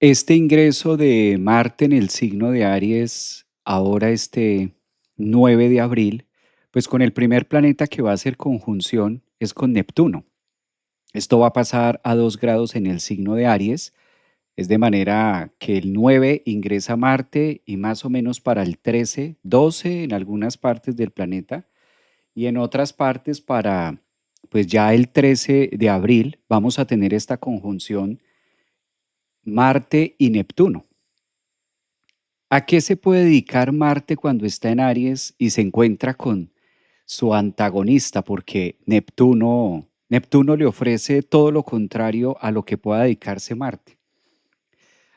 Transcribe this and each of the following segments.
Este ingreso de Marte en el signo de Aries, ahora este 9 de abril, pues con el primer planeta que va a hacer conjunción es con Neptuno. Esto va a pasar a 2 grados en el signo de Aries, es de manera que el 9 ingresa Marte y más o menos para el 13, 12 en algunas partes del planeta y en otras partes para, pues ya el 13 de abril vamos a tener esta conjunción Marte y Neptuno. ¿A qué se puede dedicar Marte cuando está en Aries y se encuentra con su antagonista? Porque Neptuno le ofrece todo lo contrario a lo que pueda dedicarse Marte.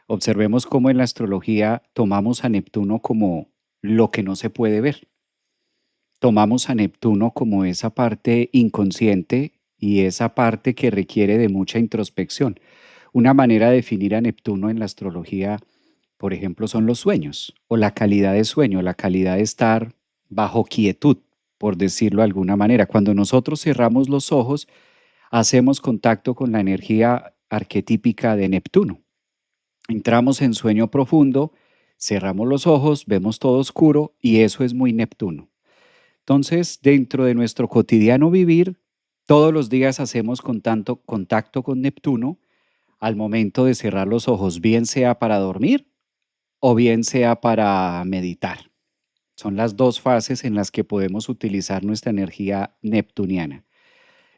Observemos cómo en la astrología tomamos a Neptuno como lo que no se puede ver. Tomamos a Neptuno como esa parte inconsciente y esa parte que requiere de mucha introspección. Una manera de definir a Neptuno en la astrología, por ejemplo, son los sueños o la calidad de sueño, la calidad de estar bajo quietud, por decirlo de alguna manera. Cuando nosotros cerramos los ojos, hacemos contacto con la energía arquetípica de Neptuno. Entramos en sueño profundo, cerramos los ojos, vemos todo oscuro y eso es muy Neptuno. Entonces, dentro de nuestro cotidiano vivir, todos los días hacemos contacto con Neptuno al momento de cerrar los ojos, bien sea para dormir o bien sea para meditar. Son las dos fases en las que podemos utilizar nuestra energía neptuniana.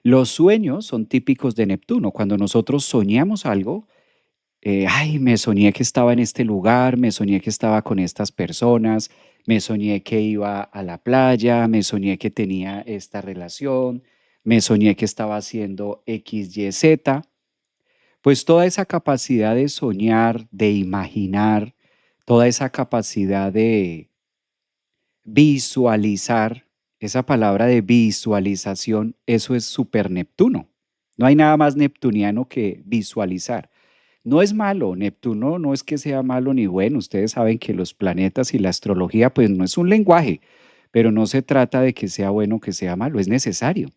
Los sueños son típicos de Neptuno. Cuando nosotros soñamos algo, ay, me soñé que estaba en este lugar, me soñé que estaba con estas personas, me soñé que iba a la playa, me soñé que tenía esta relación, me soñé que estaba haciendo X, Y, Z. Pues toda esa capacidad de soñar, de imaginar, toda esa capacidad de visualizar, esa palabra de visualización, eso es súper Neptuno. No hay nada más neptuniano que visualizar. No es malo, Neptuno no es que sea malo ni bueno. Ustedes saben que los planetas y la astrología, pues no es un lenguaje, pero no se trata de que sea bueno o que sea malo, es necesario.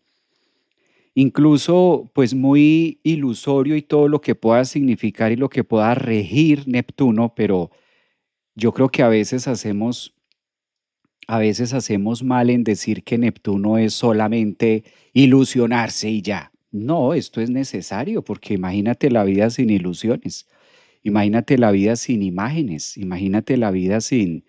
Incluso, pues muy ilusorio y todo lo que pueda significar y lo que pueda regir Neptuno, pero yo creo que a veces hacemos mal en decir que Neptuno es solamente ilusionarse y ya. No, esto es necesario porque imagínate la vida sin ilusiones, imagínate la vida sin imágenes, imagínate la vida sin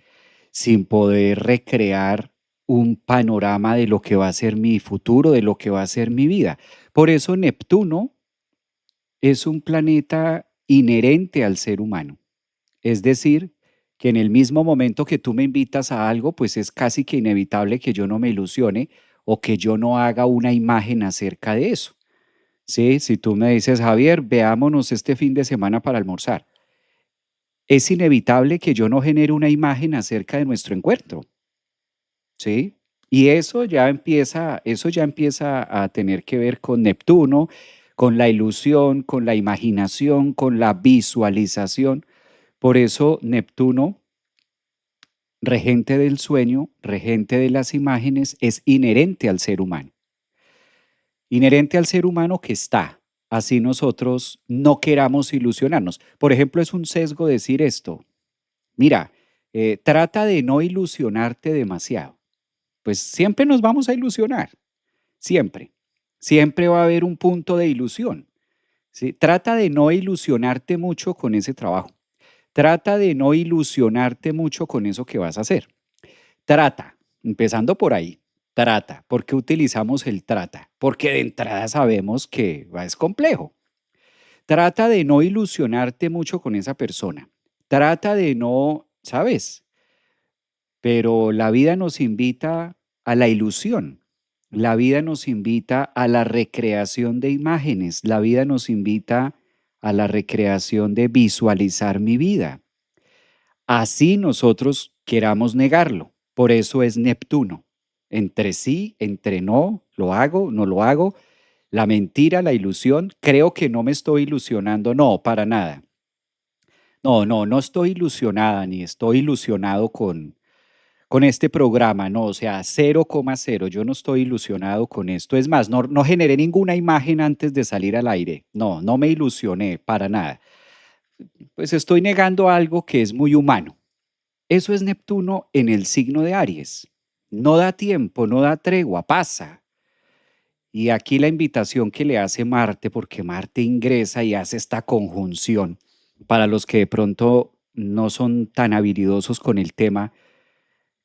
poder recrear un panorama de lo que va a ser mi futuro, de lo que va a ser mi vida. Por eso Neptuno es un planeta inherente al ser humano. Es decir, que en el mismo momento que tú me invitas a algo, pues es casi que inevitable que yo no me ilusione o que yo no haga una imagen acerca de eso. Sí, si tú me dices, Javier, veámonos este fin de semana para almorzar, es inevitable que yo no genere una imagen acerca de nuestro encuentro. ¿Sí? Y eso ya empieza a tener que ver con Neptuno, con la ilusión, con la imaginación, con la visualización. Por eso Neptuno, regente del sueño, regente de las imágenes, es inherente al ser humano. Inherente al ser humano que está. Así nosotros no queramos ilusionarnos. Por ejemplo, es un sesgo decir esto. Mira, trata de no ilusionarte demasiado. Pues siempre nos vamos a ilusionar. Siempre. Siempre va a haber un punto de ilusión. ¿Sí? Trata de no ilusionarte mucho con ese trabajo. Trata de no ilusionarte mucho con eso que vas a hacer. Trata, empezando por ahí. Trata. ¿Por qué utilizamos el trata? Porque de entrada sabemos que es complejo. Trata de no ilusionarte mucho con esa persona. Trata de no, ¿sabes? Pero la vida nos invita a la ilusión. La vida nos invita a la recreación de imágenes. La vida nos invita a la recreación de visualizar mi vida. Así nosotros queramos negarlo. Por eso es Neptuno. Entre sí, entre no, lo hago, no lo hago. La mentira, la ilusión. Creo que no me estoy ilusionando. No, para nada. No, no, no estoy ilusionada ni estoy ilusionado con este programa, no, o sea, 0,0. Yo no estoy ilusionado con esto. Es más, no generé ninguna imagen antes de salir al aire. No, no me ilusioné para nada. pues estoy negando algo que es muy humano. Eso es Neptuno en el signo de Aries. No da tiempo, no da tregua, pasa. Y aquí la invitación que le hace Marte, porque Marte ingresa y hace esta conjunción, para los que de pronto no son tan habilidosos con el tema,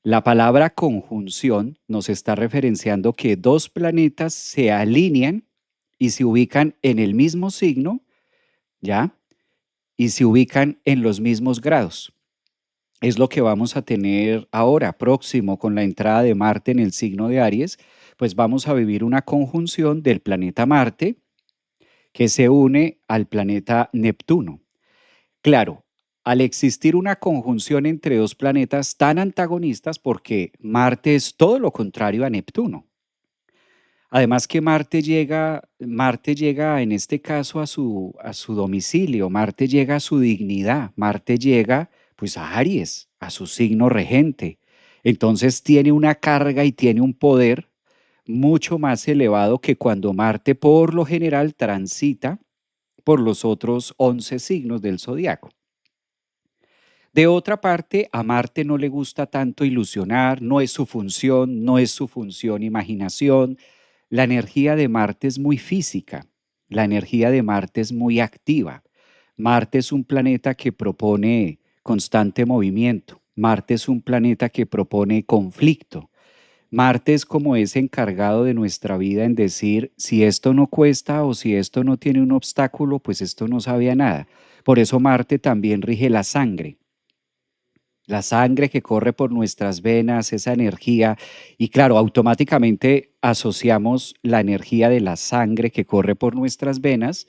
la palabra conjunción nos está referenciando que dos planetas se alinean y se ubican en el mismo signo, ¿ya? Y se ubican en los mismos grados. Es lo que vamos a tener ahora, próximo, con la entrada de Marte en el signo de Aries, pues vamos a vivir una conjunción del planeta Marte que se une al planeta Neptuno. Claro, al existir una conjunción entre dos planetas tan antagonistas, porque Marte es todo lo contrario a Neptuno. Además que Marte llega en este caso a su domicilio, Marte llega a su dignidad, Marte llega pues a Aries, a su signo regente. Entonces tiene una carga y tiene un poder mucho más elevado que cuando Marte por lo general transita por los otros 11 signos del zodiaco. De otra parte, a Marte no le gusta tanto ilusionar, no es su función imaginación. La energía de Marte es muy física, la energía de Marte es muy activa. Marte es un planeta que propone constante movimiento. Marte es un planeta que propone conflicto. Marte es como ese encargado de nuestra vida en decir, si esto no cuesta o si esto no tiene un obstáculo, pues esto no sabe a nada. Por eso Marte también rige la sangre que corre por nuestras venas, esa energía, y claro, automáticamente asociamos la energía de la sangre que corre por nuestras venas,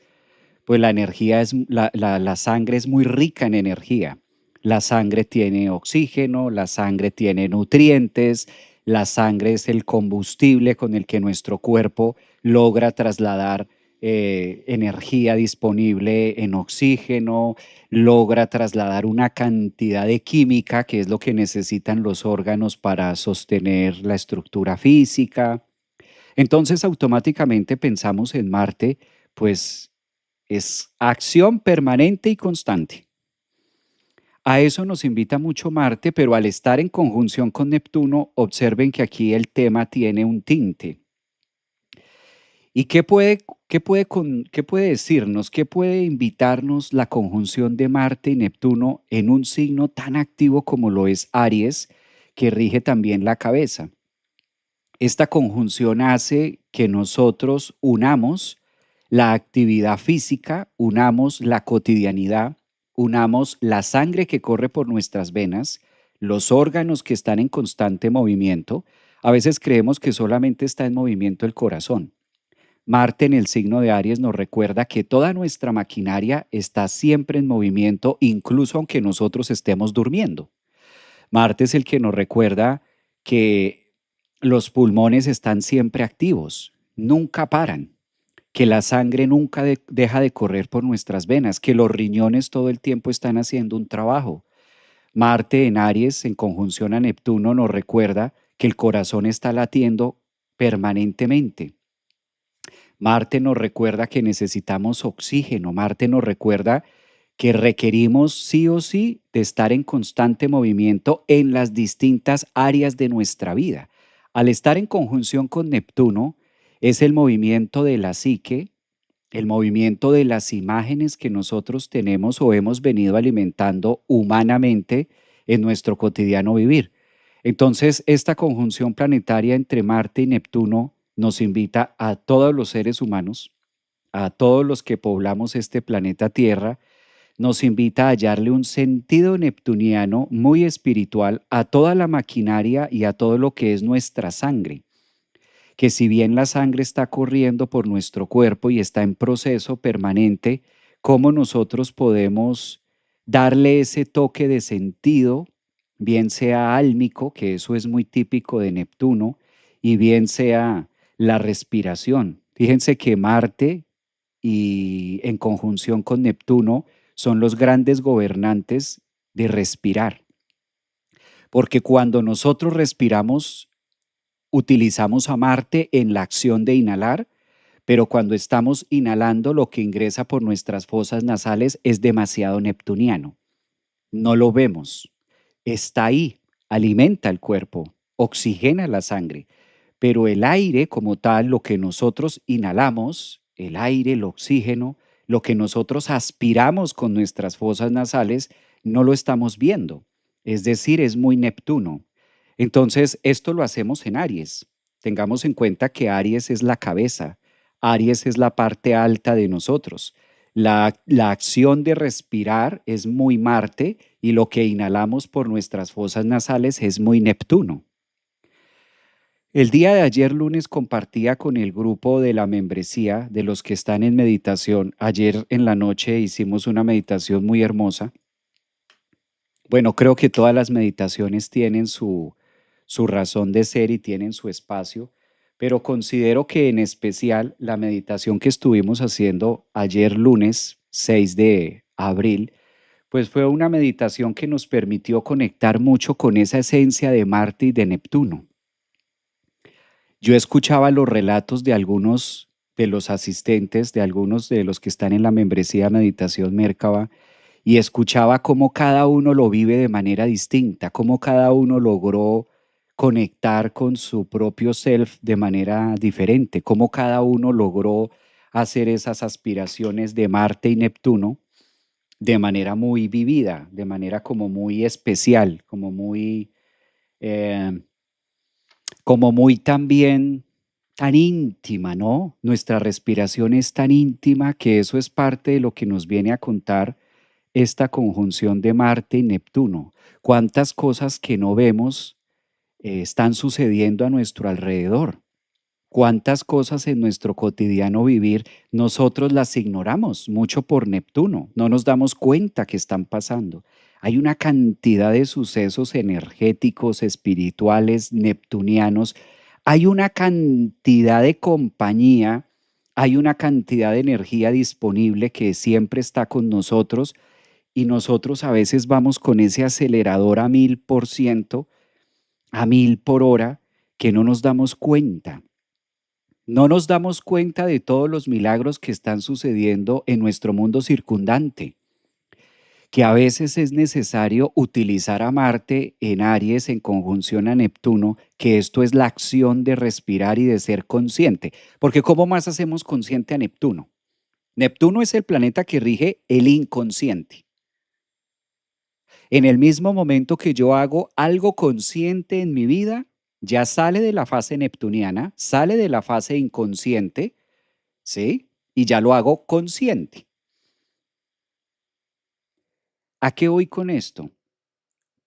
pues la energía es, la sangre es muy rica en energía. La sangre tiene oxígeno, la sangre tiene nutrientes, la sangre es el combustible con el que nuestro cuerpo logra trasladar energía disponible en oxígeno, logra trasladar una cantidad de química que es lo que necesitan los órganos para sostener la estructura física. Entonces automáticamente pensamos en Marte, pues es acción permanente y constante. A eso nos invita mucho Marte, pero al estar en conjunción con Neptuno, observen que aquí el tema tiene un tinte. ¿Y qué puede decirnos, qué puede invitarnos la conjunción de Marte y Neptuno en un signo tan activo como lo es Aries, que rige también la cabeza? Esta conjunción hace que nosotros unamos la actividad física, unamos la cotidianidad, unamos la sangre que corre por nuestras venas, los órganos que están en constante movimiento. A veces creemos que solamente está en movimiento el corazón. Marte en el signo de Aries nos recuerda que toda nuestra maquinaria está siempre en movimiento, incluso aunque nosotros estemos durmiendo. Marte es el que nos recuerda que los pulmones están siempre activos, nunca paran, que la sangre nunca deja de correr por nuestras venas, que los riñones todo el tiempo están haciendo un trabajo. Marte en Aries, en conjunción a Neptuno, nos recuerda que el corazón está latiendo permanentemente. Marte nos recuerda que necesitamos oxígeno. Marte nos recuerda que requerimos sí o sí de estar en constante movimiento en las distintas áreas de nuestra vida. Al estar en conjunción con Neptuno, es el movimiento de la psique, el movimiento de las imágenes que nosotros tenemos o hemos venido alimentando humanamente en nuestro cotidiano vivir. Entonces, esta conjunción planetaria entre Marte y Neptuno nos invita a todos los seres humanos, a todos los que poblamos este planeta Tierra, nos invita a hallarle un sentido neptuniano muy espiritual a toda la maquinaria y a todo lo que es nuestra sangre, que si bien la sangre está corriendo por nuestro cuerpo y está en proceso permanente, ¿cómo nosotros podemos darle ese toque de sentido, bien sea álmico, que eso es muy típico de Neptuno, y bien sea la respiración? Fíjense que Marte y en conjunción con Neptuno son los grandes gobernantes de respirar, porque cuando nosotros respiramos, utilizamos a Marte en la acción de inhalar, pero cuando estamos inhalando lo que ingresa por nuestras fosas nasales es demasiado neptuniano. No lo vemos. Está ahí, alimenta el cuerpo, oxigena la sangre, pero el aire como tal, lo que nosotros inhalamos, el aire, el oxígeno, lo que nosotros aspiramos con nuestras fosas nasales, no lo estamos viendo. Es decir, es muy Neptuno. Entonces, esto lo hacemos en Aries. Tengamos en cuenta que Aries es la cabeza, Aries es la parte alta de nosotros. La acción de respirar es muy Marte y lo que inhalamos por nuestras fosas nasales es muy Neptuno. El día de ayer lunes compartía con el grupo de la membresía de los que están en meditación. Ayer en la noche hicimos una meditación muy hermosa. Bueno, creo que todas las meditaciones tienen su razón de ser y tienen su espacio, pero considero que en especial la meditación que estuvimos haciendo ayer lunes 6 de abril, pues fue una meditación que nos permitió conectar mucho con esa esencia de Marte y de Neptuno. Yo escuchaba los relatos de algunos de los asistentes, de algunos de los que están en la membresía Meditación Mérkaba, y escuchaba cómo cada uno lo vive de manera distinta, cómo cada uno logró conectar con su propio self de manera diferente, cómo cada uno logró hacer esas aspiraciones de Marte y Neptuno de manera muy vivida, de manera como muy especial, eh, como muy también tan íntima, ¿no? Nuestra respiración es tan íntima que eso es parte de lo que nos viene a contar esta conjunción de Marte y Neptuno. Cuántas cosas que no vemos están sucediendo a nuestro alrededor. Cuántas cosas en nuestro cotidiano vivir nosotros las ignoramos, mucho por Neptuno, no nos damos cuenta que están pasando. Hay una cantidad de sucesos energéticos, espirituales, neptunianos, hay una cantidad de compañía, hay una cantidad de energía disponible que siempre está con nosotros y nosotros a veces vamos con ese acelerador a 1000%, a 1000 por hora, que no nos damos cuenta. No nos damos cuenta de todos los milagros que están sucediendo en nuestro mundo circundante, que a veces es necesario utilizar a Marte en Aries en conjunción a Neptuno, que esto es la acción de respirar y de ser consciente. Porque ¿cómo más hacemos consciente a Neptuno? Neptuno es el planeta que rige el inconsciente. En el mismo momento que yo hago algo consciente en mi vida, ya sale de la fase neptuniana, sale de la fase inconsciente, ¿sí? Y ya lo hago consciente. ¿A qué voy con esto?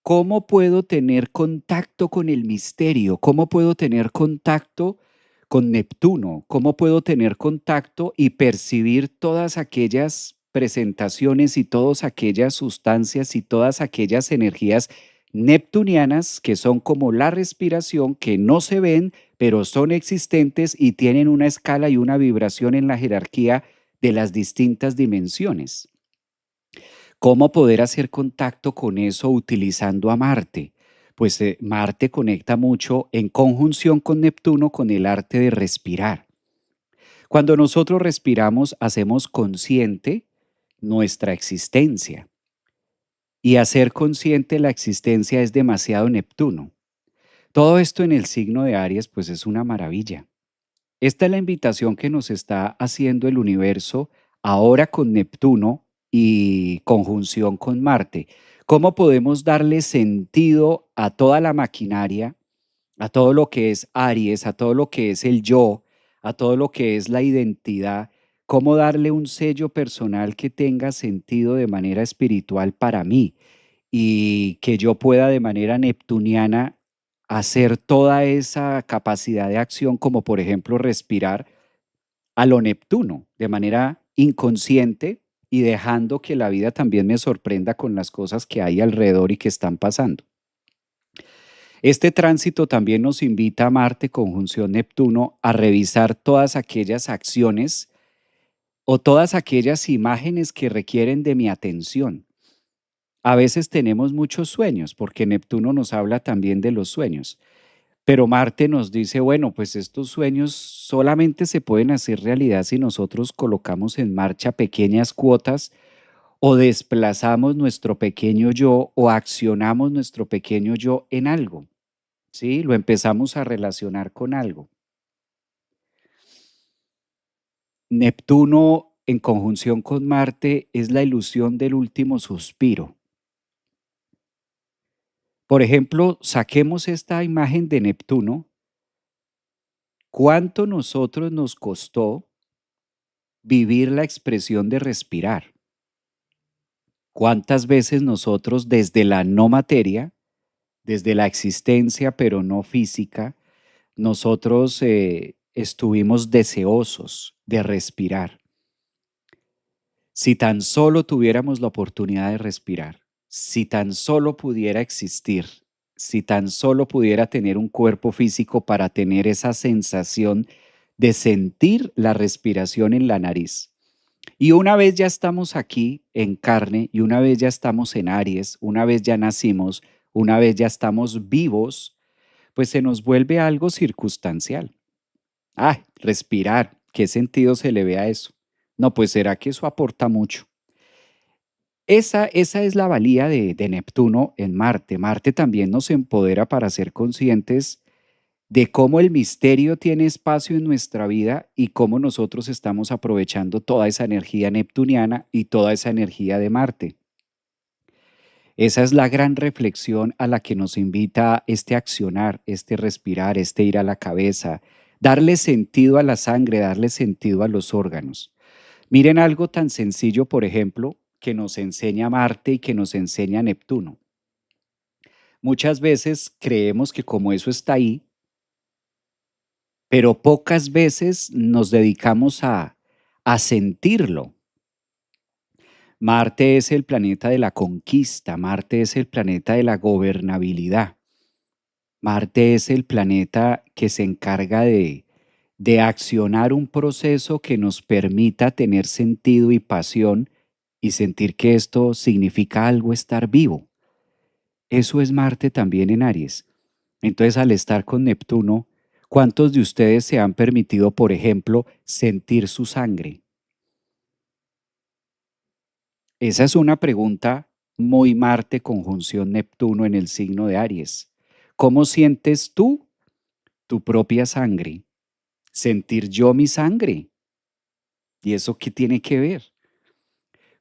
¿Cómo puedo tener contacto con el misterio? ¿Cómo puedo tener contacto con Neptuno? ¿Cómo puedo tener contacto y percibir todas aquellas presentaciones y todas aquellas sustancias y todas aquellas energías neptunianas que son como la respiración, que no se ven, pero son existentes y tienen una escala y una vibración en la jerarquía de las distintas dimensiones? ¿Cómo poder hacer contacto con eso utilizando a Marte? Pues Marte conecta mucho en conjunción con Neptuno con el arte de respirar. Cuando nosotros respiramos, hacemos consciente nuestra existencia. Y hacer consciente la existencia es demasiado Neptuno. Todo esto en el signo de Aries, pues es una maravilla. Esta es la invitación que nos está haciendo el universo ahora con Neptuno y conjunción con Marte. ¿Cómo podemos darle sentido a toda la maquinaria, a todo lo que es Aries, a todo lo que es el yo, a todo lo que es la identidad? ¿Cómo darle un sello personal que tenga sentido de manera espiritual para mí y que yo pueda de manera neptuniana hacer toda esa capacidad de acción, como por ejemplo respirar a lo Neptuno, de manera inconsciente y dejando que la vida también me sorprenda con las cosas que hay alrededor y que están pasando? Este tránsito también nos invita a Marte conjunción Neptuno a revisar todas aquellas acciones o todas aquellas imágenes que requieren de mi atención. A veces tenemos muchos sueños, porque Neptuno nos habla también de los sueños. Pero Marte nos dice, bueno, pues estos sueños solamente se pueden hacer realidad si nosotros colocamos en marcha pequeñas cuotas o desplazamos nuestro pequeño yo o accionamos nuestro pequeño yo en algo, ¿sí? Lo empezamos a relacionar con algo. Neptuno en conjunción con Marte es la ilusión del último suspiro. Por ejemplo, saquemos esta imagen de Neptuno. ¿Cuánto nosotros nos costó vivir la expresión de respirar? ¿Cuántas veces nosotros desde la no materia, desde la existencia pero no física, nosotros estuvimos deseosos de respirar? Si tan solo tuviéramos la oportunidad de respirar, si tan solo pudiera existir, si tan solo pudiera tener un cuerpo físico para tener esa sensación de sentir la respiración en la nariz. Y una vez ya estamos aquí en carne y una vez ya estamos en Aries, una vez ya nacimos, una vez ya estamos vivos, pues se nos vuelve algo circunstancial. Ah, respirar, ¿qué sentido se le ve a eso? No, pues será que eso aporta mucho. Esa es la valía de Neptuno en Marte. Marte también nos empodera para ser conscientes de cómo el misterio tiene espacio en nuestra vida y cómo nosotros estamos aprovechando toda esa energía neptuniana y toda esa energía de Marte. Esa es la gran reflexión a la que nos invita este accionar, este respirar, este ir a la cabeza, darle sentido a la sangre, darle sentido a los órganos. Miren algo tan sencillo, por ejemplo, que nos enseña Marte y que nos enseña Neptuno. Muchas veces creemos que como eso está ahí, pero pocas veces nos dedicamos a sentirlo. Marte es el planeta de la conquista, Marte es el planeta de la gobernabilidad, Marte es el planeta que se encarga de accionar un proceso que nos permita tener sentido y pasión y sentir que esto significa algo estar vivo. Eso es Marte también en Aries. Entonces, al estar con Neptuno, ¿cuántos de ustedes se han permitido, por ejemplo, sentir su sangre? Esa es una pregunta muy Marte conjunción Neptuno en el signo de Aries. ¿Cómo sientes tú tu propia sangre? Sentir yo mi sangre. ¿Y eso qué tiene que ver?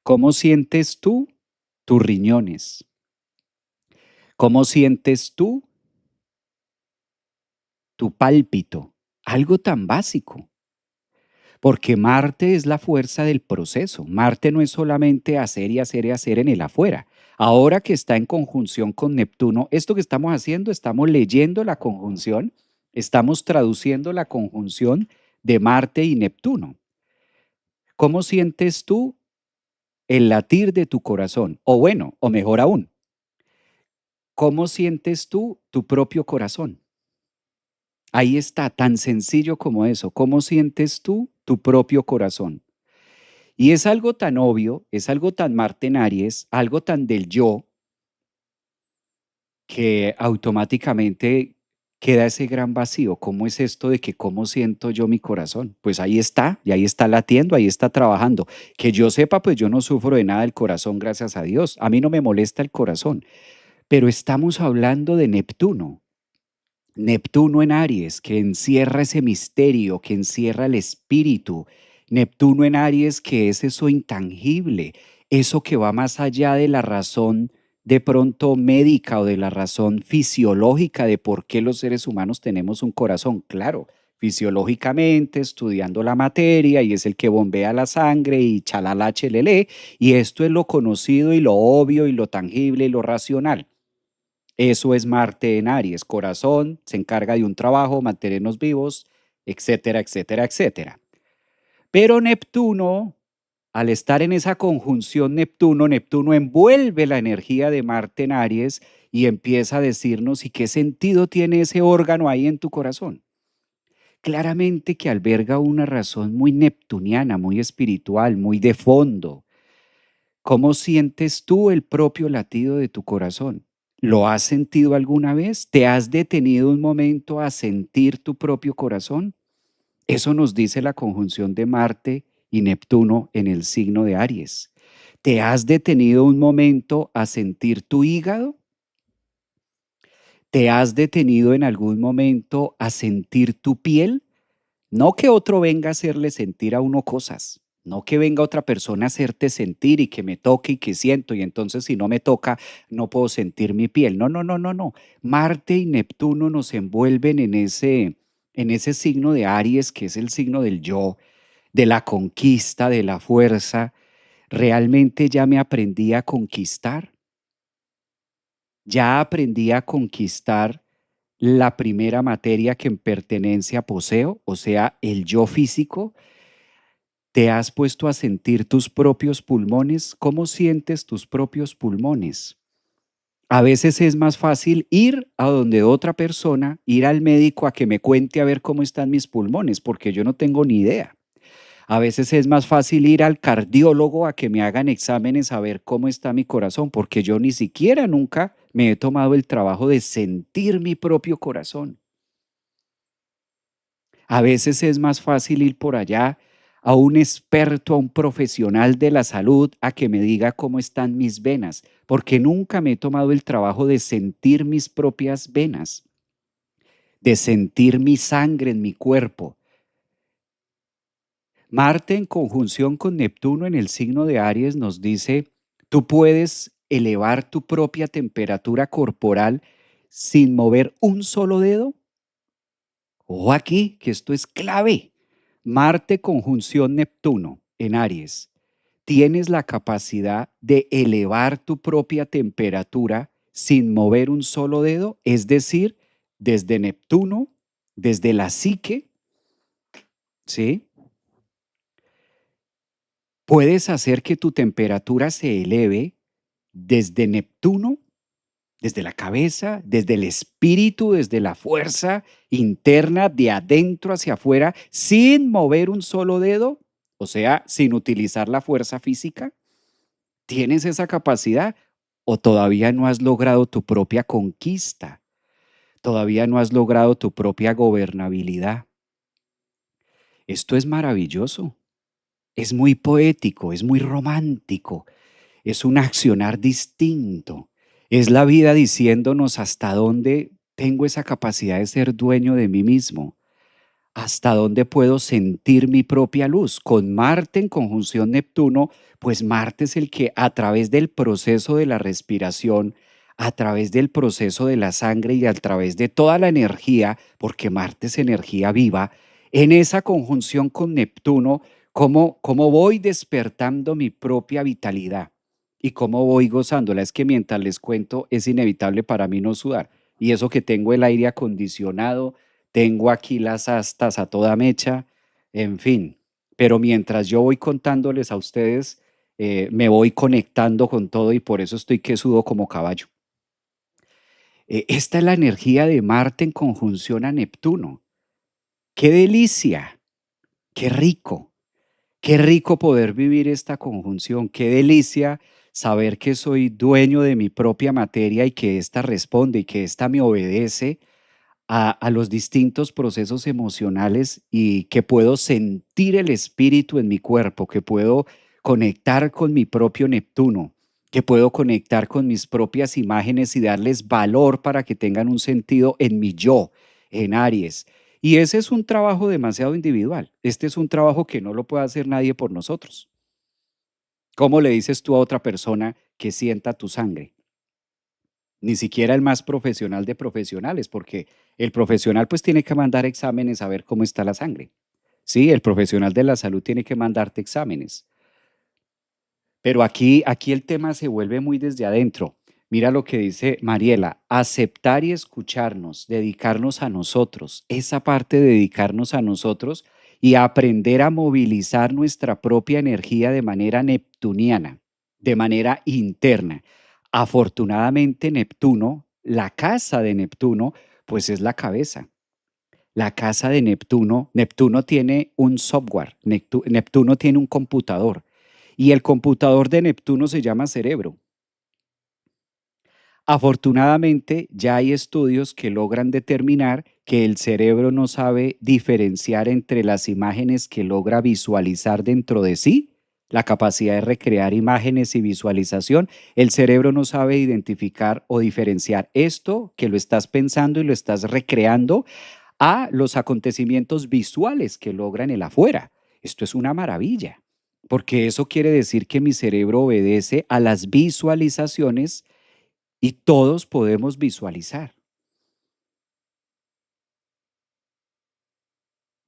¿Cómo sientes tú tus riñones? ¿Cómo sientes tú tu pálpito? Algo tan básico. Porque Marte es la fuerza del proceso. Marte no es solamente hacer y hacer y hacer en el afuera. Ahora que está en conjunción con Neptuno, esto que estamos haciendo, estamos leyendo la conjunción, estamos traduciendo la conjunción de Marte y Neptuno. ¿Cómo sientes tú el latir de tu corazón? O bueno, o mejor aún, ¿cómo sientes tú tu propio corazón? Ahí está, tan sencillo como eso. ¿Cómo sientes tú tu propio corazón? Y es algo tan obvio, es algo tan Marte en Aries, algo tan del yo, que automáticamente queda ese gran vacío. ¿Cómo es esto de que cómo siento yo mi corazón? Pues ahí está, y ahí está latiendo, ahí está trabajando. Que yo sepa, pues yo no sufro de nada del corazón, gracias a Dios. A mí no me molesta el corazón, pero estamos hablando de Neptuno. Neptuno en Aries, que encierra ese misterio, que encierra el espíritu. Neptuno en Aries, que es eso intangible, eso que va más allá de la razón de pronto médica o de la razón fisiológica de por qué los seres humanos tenemos un corazón. Claro, fisiológicamente, estudiando la materia, y es el que bombea la sangre y chalala chelele, y esto es lo conocido y lo obvio y lo tangible y lo racional. Eso es Marte en Aries, corazón, se encarga de un trabajo, mantenernos vivos, etcétera, etcétera, etcétera. Pero Neptuno, al estar en esa conjunción Neptuno, Neptuno envuelve la energía de Marte en Aries y empieza a decirnos, ¿y qué sentido tiene ese órgano ahí en tu corazón? Claramente que alberga una razón muy neptuniana, muy espiritual, muy de fondo. ¿Cómo sientes tú el propio latido de tu corazón? ¿Lo has sentido alguna vez? ¿Te has detenido un momento a sentir tu propio corazón? Eso nos dice la conjunción de Marte y Neptuno en el signo de Aries. ¿Te has detenido un momento a sentir tu hígado? ¿Te has detenido en algún momento a sentir tu piel? No que otro venga a hacerle sentir a uno cosas, no que venga otra persona a hacerte sentir y que me toque y que siento y entonces si no me toca no puedo sentir mi piel. No, no, no, no, no. Marte y Neptuno nos envuelven en ese signo de Aries que es el signo del yo, de la conquista, de la fuerza. Realmente ya me aprendí a conquistar, ya aprendí a conquistar la primera materia que en pertenencia poseo, o sea, el yo físico. ¿Te has puesto a sentir tus propios pulmones? ¿Cómo sientes tus propios pulmones? A veces es más fácil ir a donde otra persona, ir al médico a que me cuente a ver cómo están mis pulmones, porque yo no tengo ni idea. A veces es más fácil ir al cardiólogo a que me hagan exámenes a ver cómo está mi corazón, porque yo ni siquiera nunca me he tomado el trabajo de sentir mi propio corazón. A veces es más fácil ir por allá a un experto, a un profesional de la salud, a que me diga cómo están mis venas, porque nunca me he tomado el trabajo de sentir mis propias venas, de sentir mi sangre en mi cuerpo. Marte en conjunción con Neptuno en el signo de Aries nos dice, tú puedes elevar tu propia temperatura corporal sin mover un solo dedo. Ojo aquí, que esto es clave. Marte conjunción Neptuno en Aries. Tienes la capacidad de elevar tu propia temperatura sin mover un solo dedo, es decir, desde Neptuno, desde la psique, ¿sí? Puedes hacer que tu temperatura se eleve desde Neptuno, desde la cabeza, desde el espíritu, desde la fuerza interna, de adentro hacia afuera, sin mover un solo dedo, o sea, sin utilizar la fuerza física. ¿Tienes esa capacidad o todavía no has logrado tu propia conquista? ¿Todavía no has logrado tu propia gobernabilidad? Esto es maravilloso, es muy poético, es muy romántico, es un accionar distinto. Es la vida diciéndonos hasta dónde tengo esa capacidad de ser dueño de mí mismo, hasta dónde puedo sentir mi propia luz. Con Marte en conjunción Neptuno, pues Marte es el que a través del proceso de la respiración, a través del proceso de la sangre y a través de toda la energía, porque Marte es energía viva, en esa conjunción con Neptuno, cómo voy despertando mi propia vitalidad y cómo voy gozándola. Es que mientras les cuento, es inevitable para mí no sudar. Y eso que tengo el aire acondicionado, tengo aquí las astas a toda mecha, en fin. Pero mientras yo voy contándoles a ustedes, me voy conectando con todo y por eso estoy que sudo como caballo. Esta es la energía de Marte en conjunción a Neptuno. ¡Qué delicia! ¡Qué rico! ¡Qué rico poder vivir esta conjunción! ¡Qué delicia saber que soy dueño de mi propia materia y que ésta responde y que ésta me obedece a los distintos procesos emocionales y que puedo sentir el espíritu en mi cuerpo, que puedo conectar con mi propio Neptuno, que puedo conectar con mis propias imágenes y darles valor para que tengan un sentido en mi yo, en Aries. Y ese es un trabajo demasiado individual. Este es un trabajo que no lo puede hacer nadie por nosotros. ¿Cómo le dices tú a otra persona que sienta tu sangre? Ni siquiera el más profesional de profesionales, porque el profesional pues tiene que mandar exámenes a ver cómo está la sangre. Sí, el profesional de la salud tiene que mandarte exámenes. Pero aquí el tema se vuelve muy desde adentro. Mira lo que dice Mariela, aceptar y escucharnos, dedicarnos a nosotros, esa parte de dedicarnos a nosotros y aprender a movilizar nuestra propia energía de manera neptuniana, de manera interna. Afortunadamente Neptuno, la casa de Neptuno, pues es la cabeza. La casa de Neptuno, Neptuno tiene un software, Neptuno tiene un computador y el computador de Neptuno se llama cerebro. Afortunadamente, ya hay estudios que logran determinar que el cerebro no sabe diferenciar entre las imágenes que logra visualizar dentro de sí, la capacidad de recrear imágenes y visualización. El cerebro no sabe identificar o diferenciar esto que lo estás pensando y lo estás recreando a los acontecimientos visuales que logran el afuera. Esto es una maravilla, porque eso quiere decir que mi cerebro obedece a las visualizaciones y todos podemos visualizar.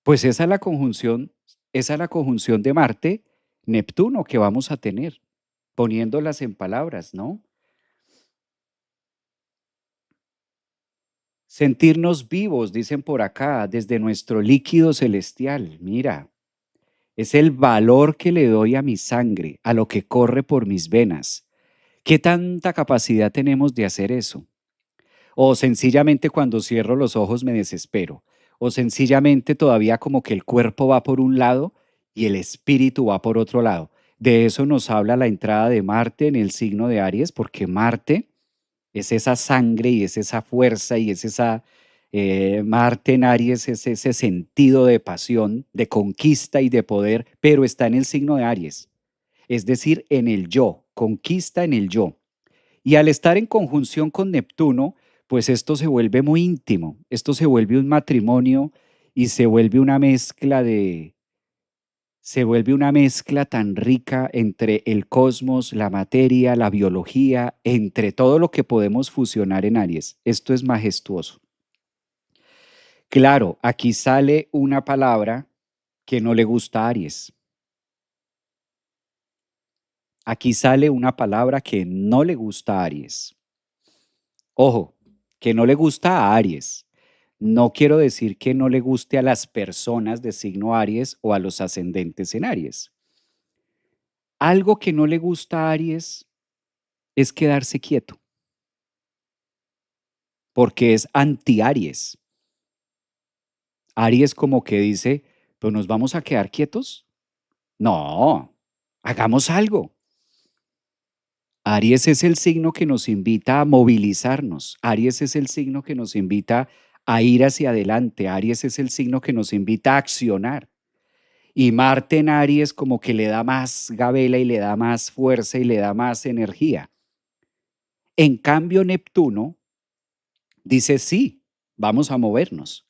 Pues esa es la conjunción de Marte, Neptuno que vamos a tener, poniéndolas en palabras, ¿no? Sentirnos vivos, dicen por acá, desde nuestro líquido celestial. Mira, es el valor que le doy a mi sangre, a lo que corre por mis venas. ¿Qué tanta capacidad tenemos de hacer eso? O sencillamente cuando cierro los ojos me desespero. O sencillamente todavía como que el cuerpo va por un lado y el espíritu va por otro lado. De eso nos habla la entrada de Marte en el signo de Aries, porque Marte es esa sangre y es esa fuerza y es esa... Marte en Aries es ese sentido de pasión, de conquista y de poder, pero está en el signo de Aries, es decir, en el yo, conquista en el yo. Y al estar en conjunción con Neptuno, pues esto se vuelve muy íntimo, esto se vuelve un matrimonio y se vuelve una mezcla tan rica entre el cosmos, la materia, la biología, entre todo lo que podemos fusionar en Aries. Esto es majestuoso. Claro, aquí sale una palabra que no le gusta a Aries. Aquí sale una palabra que no le gusta a Aries. Ojo, que no le gusta a Aries. No quiero decir que no le guste a las personas de signo Aries o a los ascendentes en Aries. Algo que no le gusta a Aries es quedarse quieto, porque es anti-Aries. Aries como que dice, pues nos vamos a quedar quietos. No, hagamos algo. Aries es el signo que nos invita a movilizarnos. Aries es el signo que nos invita a ir hacia adelante. Aries es el signo que nos invita a accionar. Y Marte en Aries como que le da más gabela y le da más fuerza y le da más energía. En cambio, Neptuno dice, sí, vamos a movernos,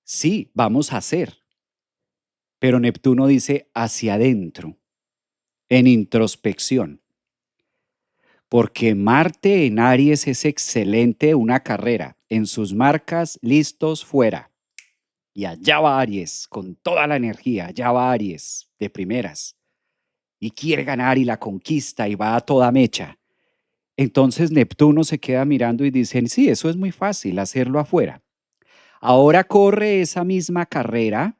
sí, vamos a hacer. Pero Neptuno dice hacia adentro, en introspección. Porque Marte en Aries es excelente una carrera. En sus marcas, listos, fuera. Y allá va Aries, con toda la energía, allá va Aries, de primeras. Y quiere ganar y la conquista y va a toda mecha. Entonces Neptuno se queda mirando y dice, sí, eso es muy fácil, hacerlo afuera. Ahora corre esa misma carrera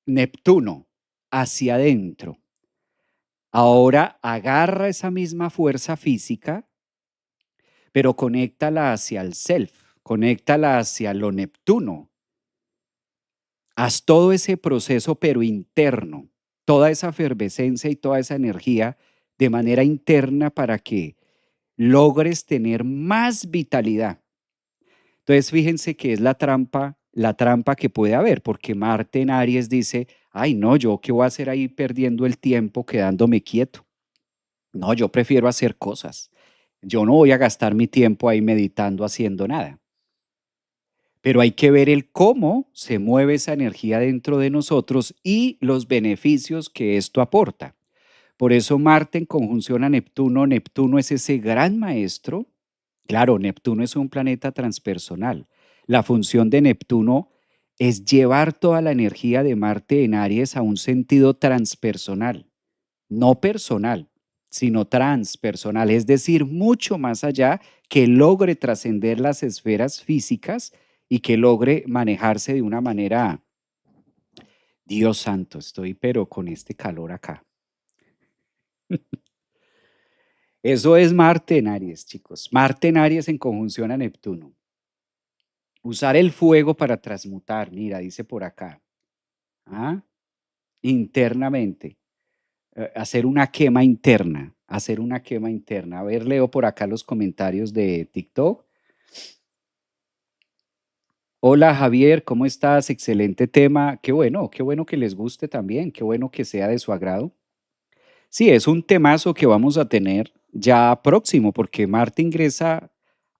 Neptuno hacia adentro. Ahora agarra esa misma fuerza física, pero conéctala hacia el self, conéctala hacia lo Neptuno. Haz todo ese proceso, pero interno, toda esa efervescencia y toda esa energía de manera interna para que logres tener más vitalidad. Entonces, fíjense que es la trampa que puede haber, porque Marte en Aries dice, ay, no, yo qué voy a hacer ahí perdiendo el tiempo quedándome quieto. No, yo prefiero hacer cosas. Yo no voy a gastar mi tiempo ahí meditando haciendo nada. Pero hay que ver el cómo se mueve esa energía dentro de nosotros y los beneficios que esto aporta. Por eso Marte en conjunción a Neptuno, Neptuno es ese gran maestro. Claro, Neptuno es un planeta transpersonal. La función de Neptuno es llevar toda la energía de Marte en Aries a un sentido transpersonal, no personal, sino transpersonal, es decir, mucho más allá, que logre trascender las esferas físicas y que logre manejarse de una manera, Dios santo, estoy pero con este calor acá. Eso es Marte en Aries, chicos. Marte en Aries en conjunción a Neptuno. Usar el fuego para transmutar, mira, dice por acá. ¿Ah? Internamente. Hacer una quema interna. hacer una quema interna. A ver, leo por acá los comentarios de TikTok. Hola Javier, ¿cómo estás? Excelente tema. Qué bueno que les guste también, qué bueno que sea de su agrado. Sí, es un temazo que vamos a tener ya próximo, porque Marte ingresa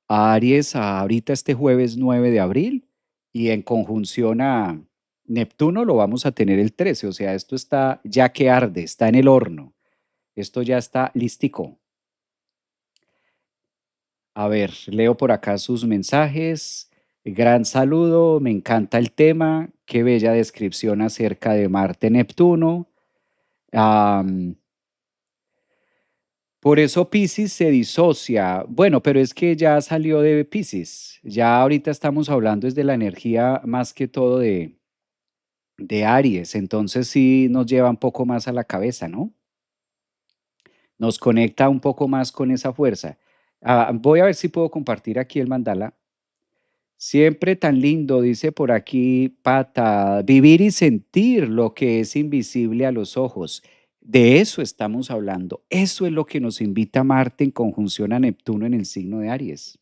a Aries ahorita este jueves 9 de abril y en conjunción a Neptuno lo vamos a tener el 13. O sea, esto está ya que arde, está en el horno, esto ya está listico. A ver, leo por acá sus mensajes. Gran saludo, me encanta el tema, qué bella descripción acerca de Marte-Neptuno. Por eso Piscis se disocia. Bueno, pero es que ya salió de Piscis. Ya ahorita estamos hablando desde la energía más que todo de Aries. Entonces sí nos lleva un poco más a la cabeza, ¿no? Nos conecta un poco más con esa fuerza. Voy a ver si puedo compartir aquí el mandala. Siempre tan lindo, dice por aquí Pata, vivir y sentir lo que es invisible a los ojos. De eso estamos hablando. Eso es lo que nos invita Marte en conjunción a Neptuno en el signo de Aries.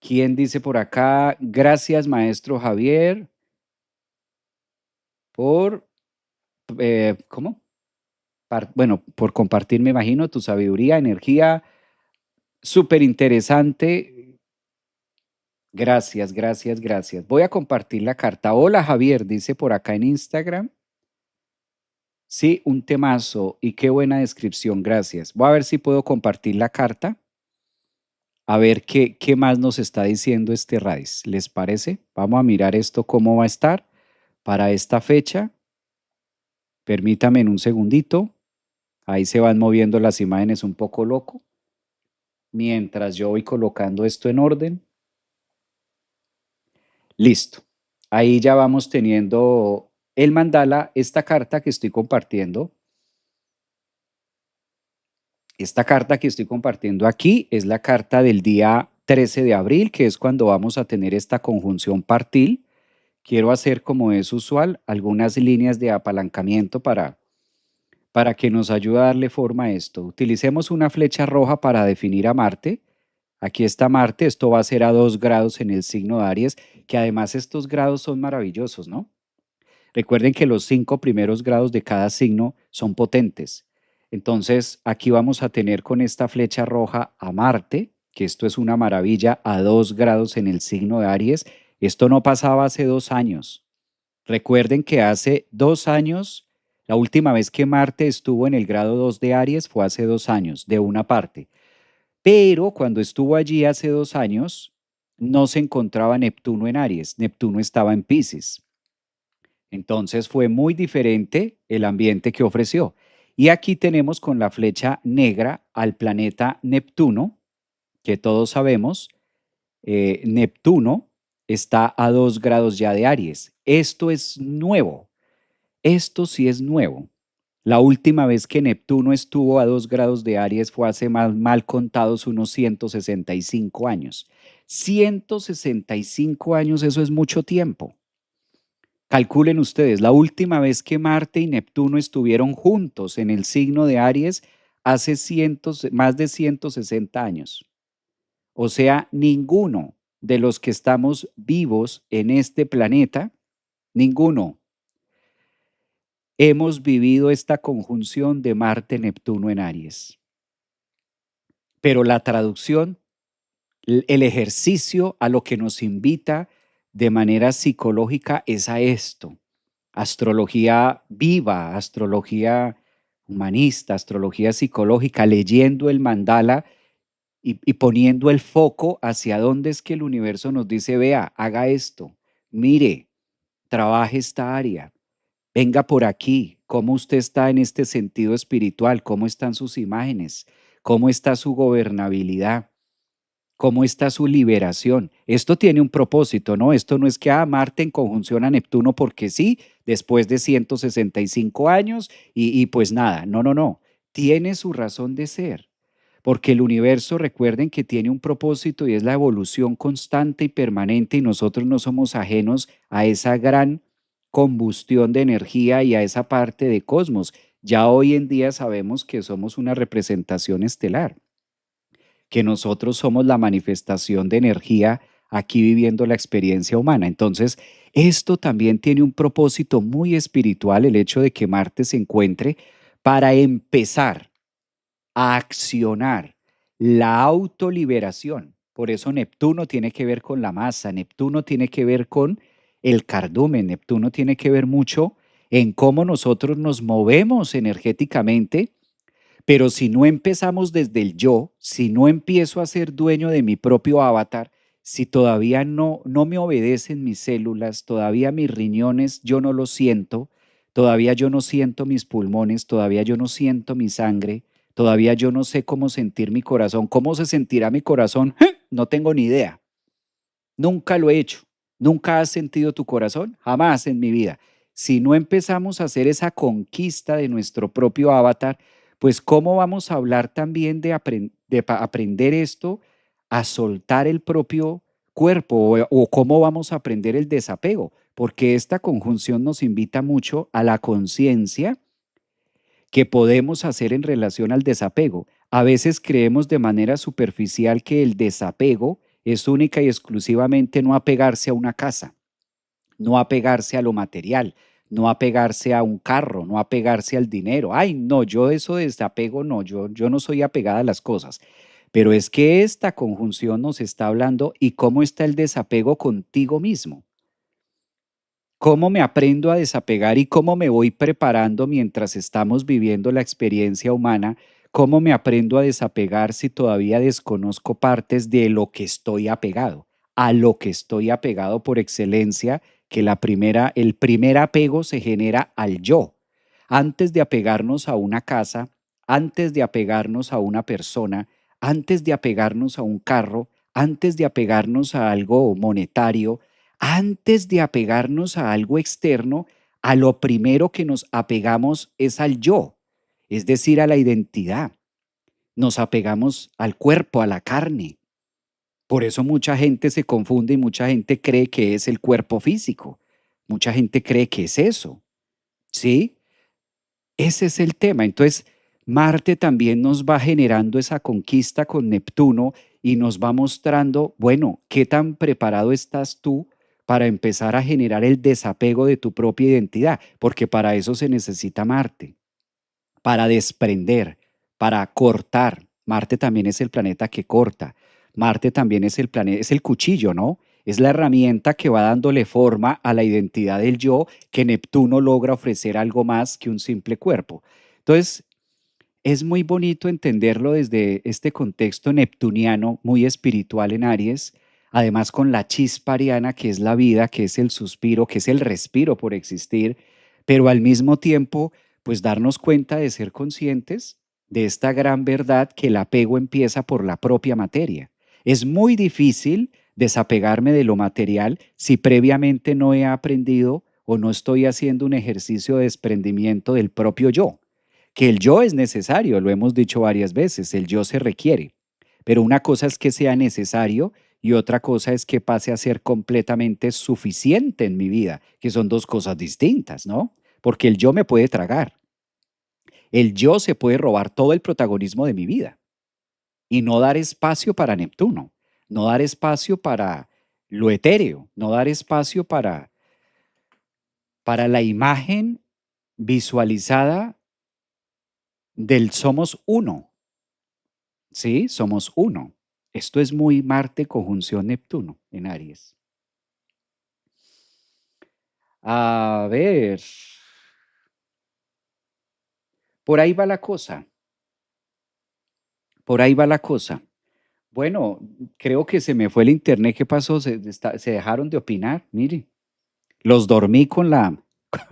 ¿Quién dice por acá? Gracias, maestro Javier, por, ¿cómo? Bueno, por compartir, me imagino, tu sabiduría, energía, súper interesante. Gracias, gracias, gracias. Voy a compartir la carta. Hola Javier, dice por acá en Instagram. Sí, un temazo y qué buena descripción, gracias. Voy a ver si puedo compartir la carta, a ver qué más nos está diciendo este Raiz. ¿Les parece? Vamos a mirar esto cómo va a estar para esta fecha. Permítame en un segundito. Ahí se van moviendo las imágenes un poco loco. Mientras yo voy colocando esto en orden. Listo. Ahí ya vamos teniendo el mandala, esta carta que estoy compartiendo. Esta carta que estoy compartiendo aquí es la carta del día 13 de abril, que es cuando vamos a tener esta conjunción partil. Quiero hacer, como es usual, algunas líneas de apalancamiento para que nos ayude a darle forma a esto. Utilicemos una flecha roja para definir a Marte. Aquí está Marte, esto va a ser a 2 grados en el signo de Aries, que además estos grados son maravillosos, ¿no? Recuerden que los 5 primeros grados de cada signo son potentes. Entonces, aquí vamos a tener con esta flecha roja a Marte, que esto es una maravilla, a 2 grados en el signo de Aries. Esto no pasaba hace 2 años. Recuerden que hace 2 años, la última vez que Marte estuvo en el grado 2 de Aries fue hace 2 años, de una parte. Pero cuando estuvo allí hace 2 años, no se encontraba Neptuno en Aries, Neptuno estaba en Piscis. Entonces fue muy diferente el ambiente que ofreció. Y aquí tenemos con la flecha negra al planeta Neptuno, que todos sabemos, Neptuno está a 2 grados ya de Aries. Esto es nuevo, esto sí es nuevo. La última vez que Neptuno estuvo a 2 grados de Aries fue hace mal contados unos 165 años. 165 años, eso es mucho tiempo. Calculen ustedes, la última vez que Marte y Neptuno estuvieron juntos en el signo de Aries hace más de 160 años. O sea, ninguno de los que estamos vivos en este planeta, ninguno, hemos vivido esta conjunción de Marte-Neptuno en Aries. Pero la traducción, el ejercicio a lo que nos invita de manera psicológica es a esto. Astrología viva, astrología humanista, astrología psicológica, leyendo el mandala y poniendo el foco hacia dónde es que el universo nos dice, vea, haga esto, mire, trabaje esta área, venga por aquí, cómo usted está en este sentido espiritual, cómo están sus imágenes, cómo está su gobernabilidad. ¿Cómo está su liberación? Esto tiene un propósito, ¿no? Esto no es que Marte en conjunción a Neptuno porque sí, después de 165 años y pues nada, no, no, no. Tiene su razón de ser, porque el universo, recuerden que tiene un propósito y es la evolución constante y permanente y nosotros no somos ajenos a esa gran combustión de energía y a esa parte de cosmos. Ya hoy en día sabemos que somos una representación estelar, que nosotros somos la manifestación de energía aquí viviendo la experiencia humana. Entonces, esto también tiene un propósito muy espiritual, el hecho de que Marte se encuentre para empezar a accionar la autoliberación. Por eso Neptuno tiene que ver con la masa, Neptuno tiene que ver con el cardumen, Neptuno tiene que ver mucho en cómo nosotros nos movemos energéticamente, pero si no empezamos desde el yo, si no empiezo a ser dueño de mi propio avatar, si todavía no me obedecen mis células, todavía mis riñones yo no los siento, todavía yo no siento mis pulmones, todavía yo no siento mi sangre, todavía yo no sé cómo sentir mi corazón, cómo se sentirá mi corazón, no tengo ni idea. Nunca lo he hecho. ¿Nunca has sentido tu corazón? Jamás en mi vida. Si no empezamos a hacer esa conquista de nuestro propio avatar, pues ¿cómo vamos a hablar también de, aprender esto, a soltar el propio cuerpo o cómo vamos a aprender el desapego? Porque esta conjunción nos invita mucho a la conciencia que podemos hacer en relación al desapego. A veces creemos de manera superficial que el desapego es única y exclusivamente no apegarse a una casa, no apegarse a lo material, no apegarse a un carro, no apegarse al dinero. Ay, no, yo eso de desapego no, yo no soy apegada a las cosas. Pero es que esta conjunción nos está hablando y cómo está el desapego contigo mismo. ¿Cómo me aprendo a desapegar y cómo me voy preparando mientras estamos viviendo la experiencia humana? ¿Cómo me aprendo a desapegar si todavía desconozco partes de lo que estoy apegado? A lo que estoy apegado por excelencia, que el primer apego se genera al yo. Antes de apegarnos a una casa, antes de apegarnos a una persona, antes de apegarnos a un carro, antes de apegarnos a algo monetario, antes de apegarnos a algo externo, a lo primero que nos apegamos es al yo, es decir, a la identidad. Nos apegamos al cuerpo, a la carne. Por eso mucha gente se confunde y mucha gente cree que es el cuerpo físico. Mucha gente cree que es eso. ¿Sí? Ese es el tema. Entonces, Marte también nos va generando esa conquista con Neptuno y nos va mostrando, bueno, qué tan preparado estás tú para empezar a generar el desapego de tu propia identidad, porque para eso se necesita Marte, para desprender, para cortar. Marte también es el planeta que corta. Marte también es el planeta, es el cuchillo, ¿no? Es la herramienta que va dándole forma a la identidad del yo, que Neptuno logra ofrecer algo más que un simple cuerpo. Entonces, es muy bonito entenderlo desde este contexto neptuniano, muy espiritual en Aries, además con la chispa ariana, que es la vida, que es el suspiro, que es el respiro por existir, pero al mismo tiempo, pues darnos cuenta de ser conscientes de esta gran verdad que el apego empieza por la propia materia. Es muy difícil desapegarme de lo material si previamente no he aprendido o no estoy haciendo un ejercicio de desprendimiento del propio yo, que el yo es necesario, lo hemos dicho varias veces, el yo se requiere, pero una cosa es que sea necesario y otra cosa es que pase a ser completamente suficiente en mi vida, que son dos cosas distintas, ¿no? Porque el yo me puede tragar, el yo se puede robar todo el protagonismo de mi vida y no dar espacio para Neptuno, no dar espacio para lo etéreo, no dar espacio para la imagen visualizada del somos uno. Sí, somos uno. Esto es muy Marte conjunción Neptuno en Aries. A ver, por ahí va la cosa, por ahí va la cosa. Bueno, creo que se me fue el internet. ¿Qué pasó? Se dejaron de opinar. Mire, los dormí con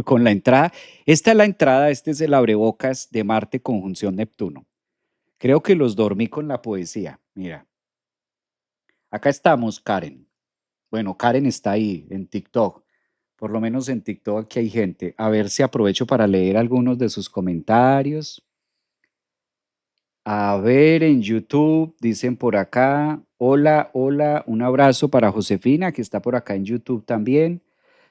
con la entrada. Esta es la entrada, este es el abrebocas de Marte conjunción Neptuno. Creo que los dormí con la poesía. Mira, acá estamos, Karen. Bueno, Karen está ahí en TikTok. Por lo menos en TikTok aquí hay gente. A ver si aprovecho para leer algunos de sus comentarios. A ver, en YouTube dicen por acá, hola, hola, un abrazo para Josefina, que está por acá en YouTube también.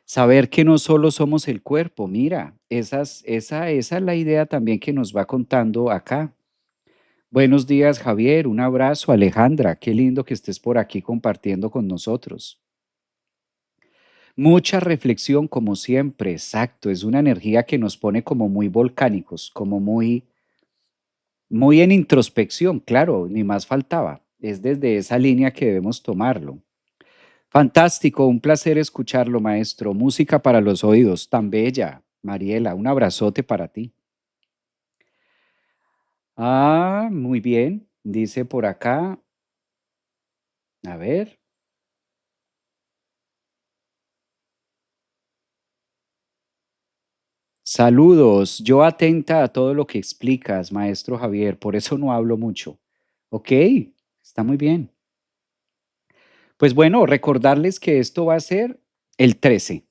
Saber que no solo somos el cuerpo, mira, esa es la idea también que nos va contando acá. Buenos días, Javier, un abrazo, Alejandra, qué lindo que estés por aquí compartiendo con nosotros. Mucha reflexión, como siempre, exacto, es una energía que nos pone como muy volcánicos, como muy en introspección, claro, ni más faltaba. Es desde esa línea que debemos tomarlo. Fantástico, un placer escucharlo, maestro. Música para los oídos, tan bella. Mariela, un abrazote para ti. Ah, muy bien. Dice por acá, a ver. Saludos. Yo atenta a todo lo que explicas, maestro Javier, por eso no hablo mucho. Ok, está muy bien. Pues bueno, recordarles que esto va a ser el 13.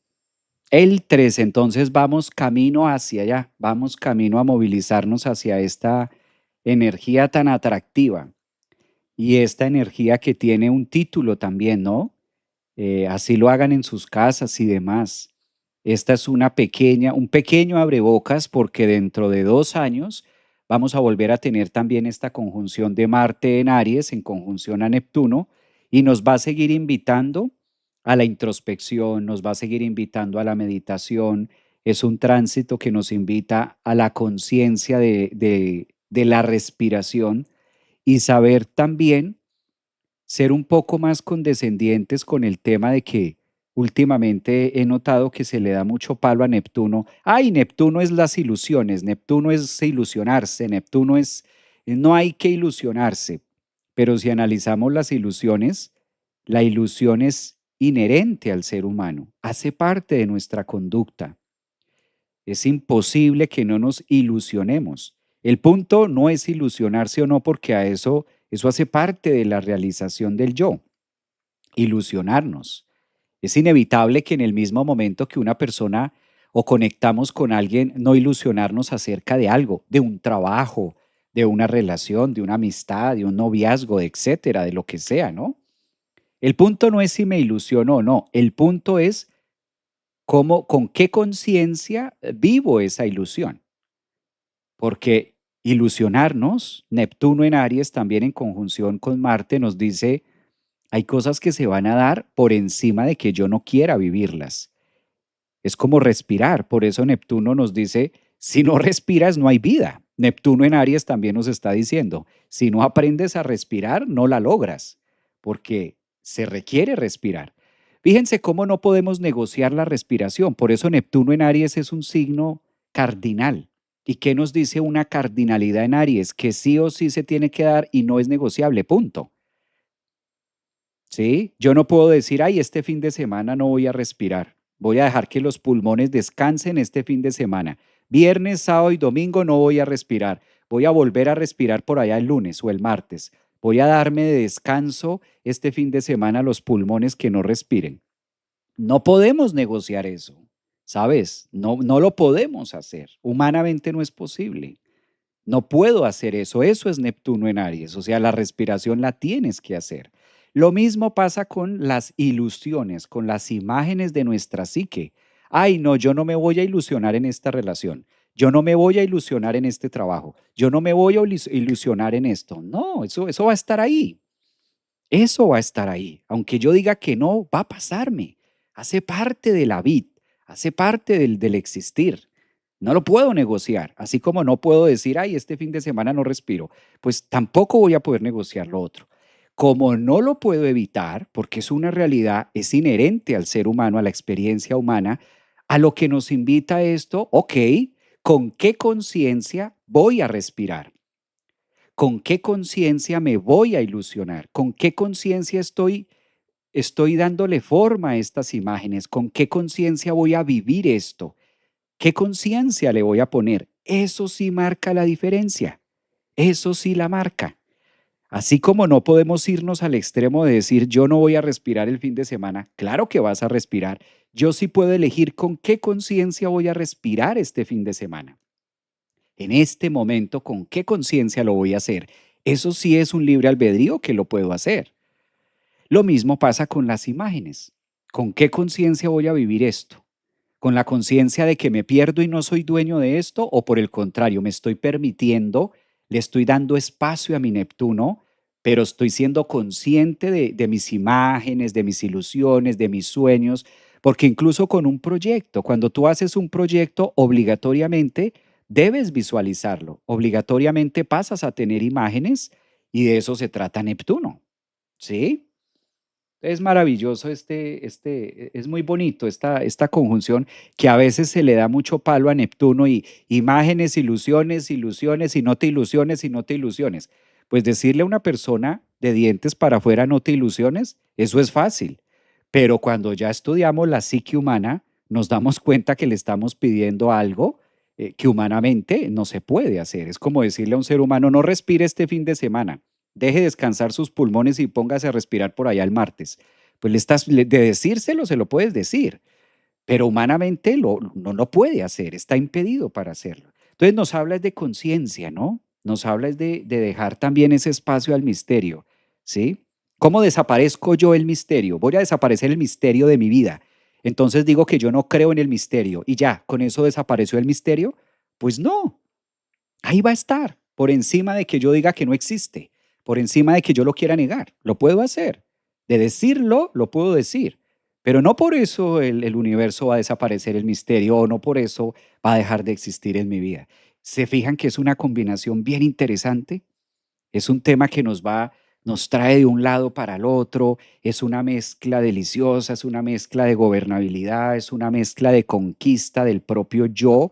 El 13, entonces vamos camino hacia allá, vamos camino a movilizarnos hacia esta energía tan atractiva y esta energía que tiene un título también, ¿no? Así lo hagan en sus casas y demás. Esta es un pequeño abrebocas porque dentro de 2 años vamos a volver a tener también esta conjunción de Marte en Aries en conjunción a Neptuno y nos va a seguir invitando a la introspección, nos va a seguir invitando a la meditación. Es un tránsito que nos invita a la conciencia de la respiración y saber también ser un poco más condescendientes con el tema de que últimamente he notado que se le da mucho palo a Neptuno. Ay, Neptuno es las ilusiones, Neptuno es ilusionarse, Neptuno es, no hay que ilusionarse, pero si analizamos las ilusiones, la ilusión es inherente al ser humano, hace parte de nuestra conducta. Es imposible que no nos ilusionemos. El punto no es ilusionarse o no, porque a eso hace parte de la realización del yo, ilusionarnos. Es inevitable que en el mismo momento que una persona o conectamos con alguien, no ilusionarnos acerca de algo, de un trabajo, de una relación, de una amistad, de un noviazgo, etcétera, de lo que sea, ¿no? El punto no es si me ilusiono o no, el punto es cómo, con qué conciencia vivo esa ilusión. Porque ilusionarnos, Neptuno en Aries, también en conjunción con Marte, nos dice, hay cosas que se van a dar por encima de que yo no quiera vivirlas. Es como respirar, por eso Neptuno nos dice, si no respiras no hay vida. Neptuno en Aries también nos está diciendo, si no aprendes a respirar, no la logras, porque se requiere respirar. Fíjense cómo no podemos negociar la respiración, por eso Neptuno en Aries es un signo cardinal. ¿Y qué nos dice una cardinalidad en Aries? Que sí o sí se tiene que dar y no es negociable, punto. ¿Sí? Yo no puedo decir, ay, este fin de semana no voy a respirar. Voy a dejar que los pulmones descansen este fin de semana. Viernes, sábado y domingo no voy a respirar. Voy a volver a respirar por allá el lunes o el martes. Voy a darme de descanso este fin de semana a los pulmones que no respiren. No podemos negociar eso, ¿sabes? No, no lo podemos hacer. Humanamente no es posible. No puedo hacer eso. Eso es Neptuno en Aries. O sea, la respiración la tienes que hacer. Lo mismo pasa con las ilusiones, con las imágenes de nuestra psique. Ay, no, yo no me voy a ilusionar en esta relación. Yo no me voy a ilusionar en este trabajo. Yo no me voy a ilusionar en esto. No, eso va a estar ahí. Eso va a estar ahí. Aunque yo diga que no, va a pasarme. Hace parte de la vida, hace parte del existir. No lo puedo negociar, así como no puedo decir, ay, este fin de semana no respiro, pues tampoco voy a poder negociar lo otro. Como no lo puedo evitar, porque es una realidad, es inherente al ser humano, a la experiencia humana, a lo que nos invita esto, ok, ¿con qué conciencia voy a respirar? ¿Con qué conciencia me voy a ilusionar? ¿Con qué conciencia estoy dándole forma a estas imágenes? ¿Con qué conciencia voy a vivir esto? ¿Qué conciencia le voy a poner? Eso sí marca la diferencia. Eso sí la marca. Así como no podemos irnos al extremo de decir yo no voy a respirar el fin de semana, claro que vas a respirar. Yo sí puedo elegir con qué conciencia voy a respirar este fin de semana. En este momento, con qué conciencia lo voy a hacer. Eso sí es un libre albedrío que lo puedo hacer. Lo mismo pasa con las imágenes. ¿Con qué conciencia voy a vivir esto? con la conciencia de que me pierdo y no soy dueño de esto, o por el contrario, me estoy permitiendo, le estoy dando espacio a mi Neptuno, pero estoy siendo consciente de mis imágenes, de mis ilusiones, de mis sueños, porque incluso con un proyecto, cuando tú haces un proyecto, obligatoriamente debes visualizarlo, obligatoriamente pasas a tener imágenes y de eso se trata Neptuno, ¿sí? Es maravilloso es muy bonito esta conjunción que a veces se le da mucho palo a Neptuno y imágenes, ilusiones, ilusiones y no te ilusiones y no te ilusiones. Pues decirle a una persona de dientes para afuera no te ilusiones, eso es fácil. Pero cuando ya estudiamos la psique humana, nos damos cuenta que le estamos pidiendo algo que humanamente no se puede hacer. Es como decirle a un ser humano, no respire este fin de semana, deje descansar sus pulmones y póngase a respirar por allá el martes. Pues de decírselo, se lo puedes decir, pero humanamente no lo puede hacer, está impedido para hacerlo. Entonces nos habla de conciencia, ¿no? Nos habla de dejar también ese espacio al misterio, ¿sí? ¿Cómo desaparezco yo el misterio? Voy a desaparecer el misterio de mi vida. Entonces digo que yo no creo en el misterio y ya, con eso desapareció el misterio. Pues no, ahí va a estar, por encima de que yo diga que no existe, por encima de que yo lo quiera negar. Lo puedo hacer. De decirlo, lo puedo decir. Pero no por eso el universo va a desaparecer el misterio o no por eso va a dejar de existir en mi vida. ¿Se fijan que es una combinación bien interesante? Es un tema que nos trae de un lado para el otro, es una mezcla deliciosa, es una mezcla de gobernabilidad, es una mezcla de conquista del propio yo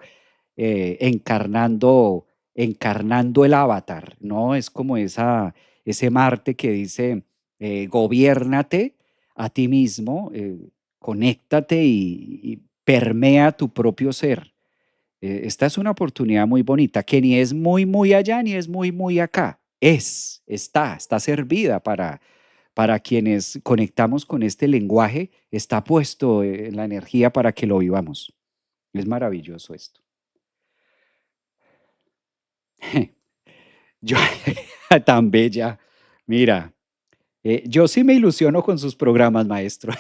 encarnando el avatar, ¿no? Es como ese Marte que dice, gobiérnate a ti mismo, conéctate y permea tu propio ser. Esta es una oportunidad muy bonita, que ni es muy, muy allá, ni es muy, muy acá. Está servida para quienes conectamos con este lenguaje, está puesto en la energía para que lo vivamos. Es maravilloso esto. Yo, tan bella. Mira, yo sí me ilusiono con sus programas, maestro.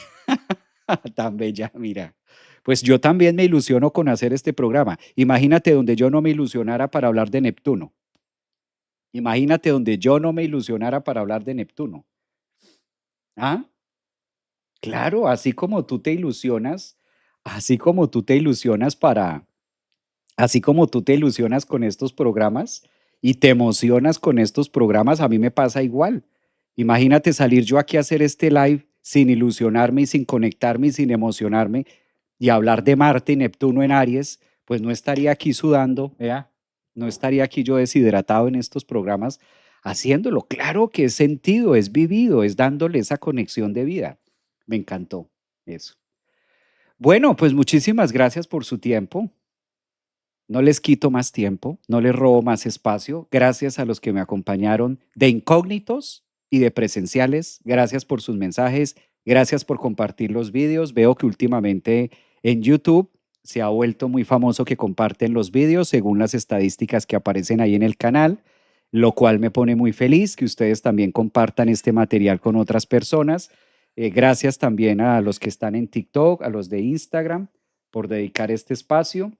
Tan bella, mira. Pues yo también me ilusiono con hacer este programa. Imagínate donde yo no me ilusionara para hablar de Neptuno. Imagínate donde yo no me ilusionara para hablar de Neptuno. ¿Ah? Claro, así como tú te ilusionas así como tú te ilusionas con estos programas y te emocionas con estos programas, a mí me pasa igual. Imagínate salir yo aquí a hacer este live sin ilusionarme y sin conectarme y sin emocionarme y hablar de Marte y Neptuno en Aries, pues no estaría aquí sudando, ¿vea? No estaría aquí yo deshidratado en estos programas haciéndolo. Claro que es sentido, es vivido, es dándole esa conexión de vida. Me encantó eso. Bueno, pues muchísimas gracias por su tiempo. No les quito más tiempo, no les robo más espacio. Gracias a los que me acompañaron de incógnitos y de presenciales. Gracias por sus mensajes. Gracias por compartir los vídeos. Veo que últimamente en YouTube se ha vuelto muy famoso que comparten los vídeos según las estadísticas que aparecen ahí en el canal, lo cual me pone muy feliz que ustedes también compartan este material con otras personas. Gracias también a los que están en TikTok, a los de Instagram, por dedicar este espacio.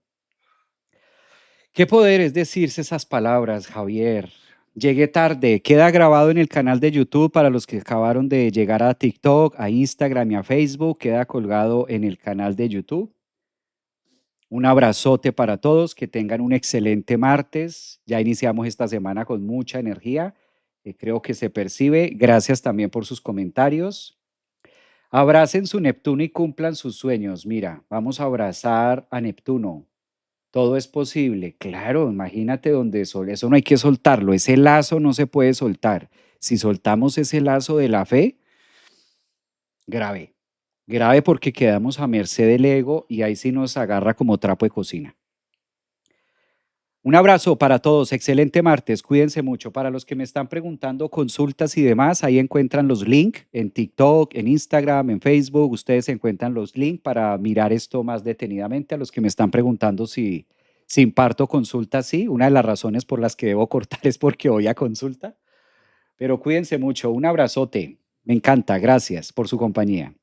Qué poder es decirse esas palabras, Javier. Llegué tarde, queda grabado en el canal de YouTube para los que acabaron de llegar a TikTok, a Instagram y a Facebook, queda colgado en el canal de YouTube. Un abrazote para todos, que tengan un excelente martes. Ya iniciamos esta semana con mucha energía, creo que se percibe. Gracias también por sus comentarios. Abracen su Neptuno y cumplan sus sueños. Mira, vamos a abrazar a Neptuno. Todo es posible, claro, imagínate donde eso no hay que soltarlo, ese lazo no se puede soltar. Si soltamos ese lazo de la fe, grave, grave porque quedamos a merced del ego y ahí sí nos agarra como trapo de cocina. Un abrazo para todos, excelente martes, cuídense mucho. Para los que me están preguntando consultas y demás, ahí encuentran los links en TikTok, en Instagram, en Facebook, ustedes encuentran los links para mirar esto más detenidamente. A los que me están preguntando si imparto consultas, sí, una de las razones por las que debo cortar es porque voy a consulta, pero cuídense mucho, un abrazote, me encanta, gracias por su compañía.